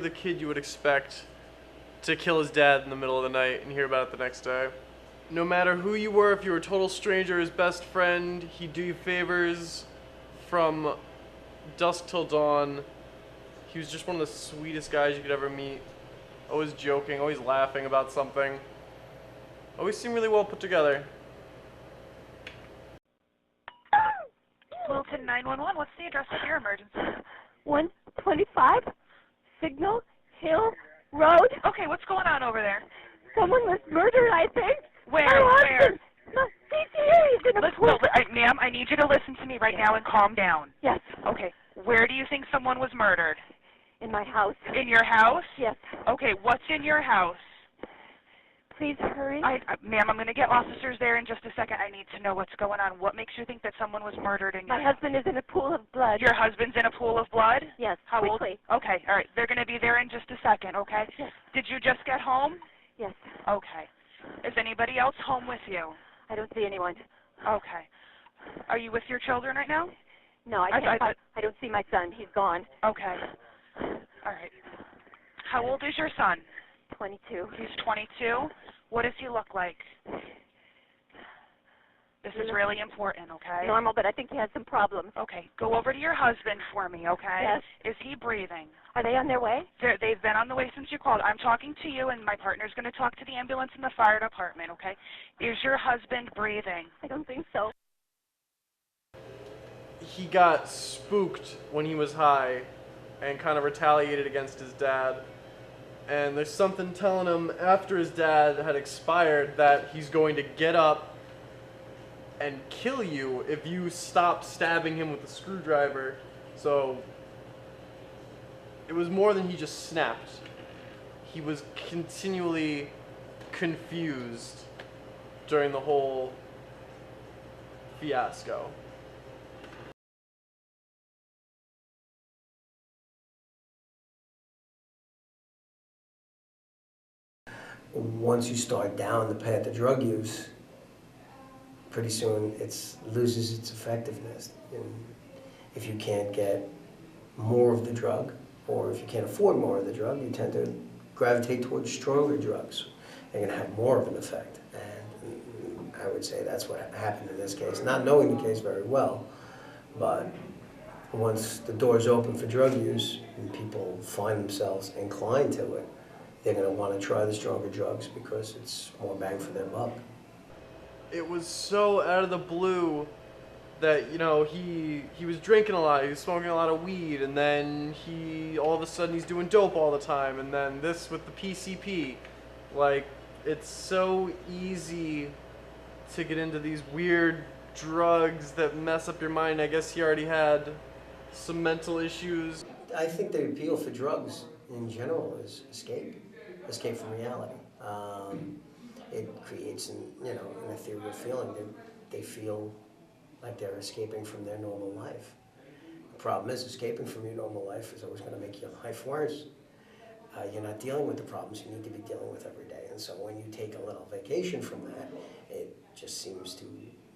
the kid you would expect to kill his dad in the middle of the night and hear about it the next day. No matter who you were, if you were a total stranger, his best friend, he'd do you favors from dusk till dawn. He was just one of the sweetest guys you could ever meet. Always joking, always laughing about something. Always seemed really well put together. Wilton 911, what's the address of your emergency? 125 Signal Hill Road. Okay, what's going on over there? Someone was murdered, I think. Where? My Where? husband. CCA is in a Listen, pool. no, ma'am, I need you to listen to me right now and calm down. Yes. Okay, where do you think someone was murdered? In my house. In your house? Yes. Okay, what's in your house? Please hurry. Ma'am, I'm going to get officers there in just a second. I need to know what's going on. What makes you think that someone was murdered in your My house? husband is in a pool of blood. Your husband's in a pool of blood? Yes, How quickly. old? Okay, all right. They're going to be there in just a second, okay? Yes. Did you just get home? Yes. Okay. Is anybody else home with you? I don't see anyone. Okay. Are you with your children right now? No, I don't see my son. He's gone. Okay. All right. How old is your son? 22. He's 22. What does he look like? This is really important, okay? Normal, but I think he has some problems. Okay. Go over to your husband for me, okay? Yes. Is he breathing? Are they on their way? They've been on the way since you called. I'm talking to you, and my partner's going to talk to the ambulance and the fire department, okay? Is your husband breathing? I don't think so. He got spooked when he was high and kind of retaliated against his dad. And there's something telling him after his dad had expired that he's going to get up and kill you if you stop stabbing him with a screwdriver. So it was more than he just snapped. He was continually confused during the whole fiasco. Once you start down the path of drug use, pretty soon it loses its effectiveness. And if you can't get more of the drug, or if you can't afford more of the drug, you tend to gravitate towards stronger drugs. They're going to have more of an effect. And I would say that's what happened in this case. Not knowing the case very well, but once the door's open for drug use and people find themselves inclined to it, they're going to want to try the stronger drugs because it's more bang for their buck. It was so out of the blue that, you know, he was drinking a lot, he was smoking a lot of weed, and then all of a sudden he's doing dope all the time, and then this with the PCP. Like, it's so easy to get into these weird drugs that mess up your mind. I guess he already had some mental issues. I think the appeal for drugs in general is escape from reality. It creates an ethereal feeling. They feel like they're escaping from their normal life. The problem is escaping from your normal life is always going to make your life worse. You're not dealing with the problems you need to be dealing with every day. And so when you take a little vacation from that, it just seems to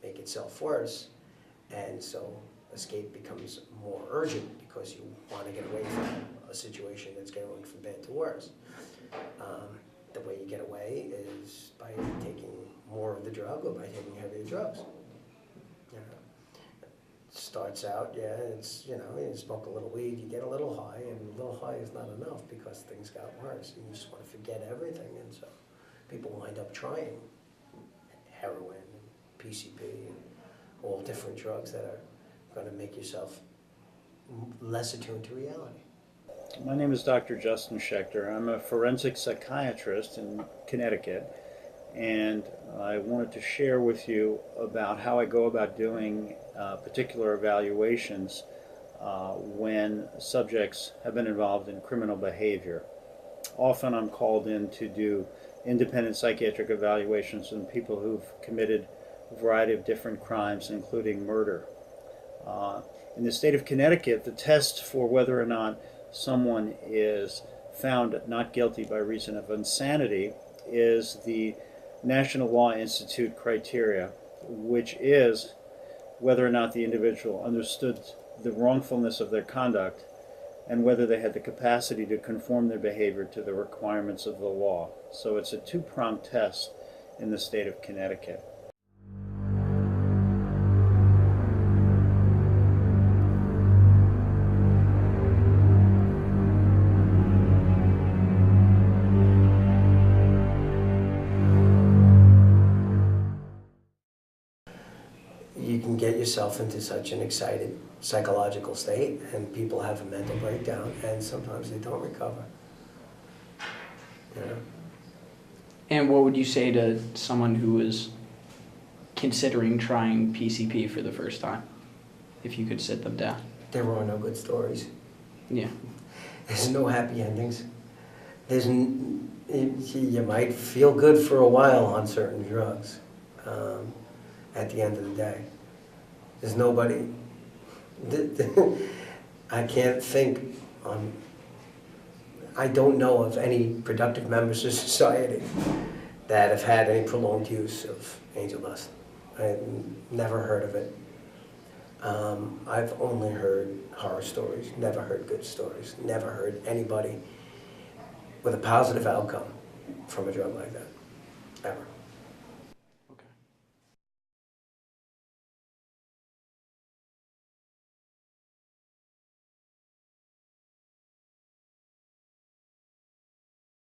make itself worse. And so escape becomes more urgent because you want to get away from a situation that's going from bad to worse. The way you get away is by taking more of the drug or by taking heavier drugs. You know, it starts out, it's, you smoke a little weed, you get a little high, and a little high is not enough because things got worse, and you just want to forget everything, and so people wind up trying heroin and PCP and all different drugs that are going to make yourself less attuned to reality. My name is Dr. Justin Schechter. I'm a forensic psychiatrist in Connecticut, and I wanted to share with you about how I go about doing particular evaluations when subjects have been involved in criminal behavior. Often I'm called in to do independent psychiatric evaluations on people who've committed a variety of different crimes, including murder. In the state of Connecticut, the test for whether or not someone is found not guilty by reason of insanity is the National Law Institute criteria, which is whether or not the individual understood the wrongfulness of their conduct and whether they had the capacity to conform their behavior to the requirements of the law. So it's a two-pronged test in the state of Connecticut. You can get yourself into such an excited psychological state, and people have a mental breakdown, and sometimes they don't recover. You know? And what would you say to someone who was considering trying PCP for the first time, if you could sit them down? There are no good stories. Yeah. There's no happy endings. You might feel good for a while on certain drugs. At the end of the day, there's nobody. I can't think. I don't know of any productive members of society that have had any prolonged use of angel dust. I've never heard of it. I've only heard horror stories, never heard good stories, never heard anybody with a positive outcome from a drug like that, ever.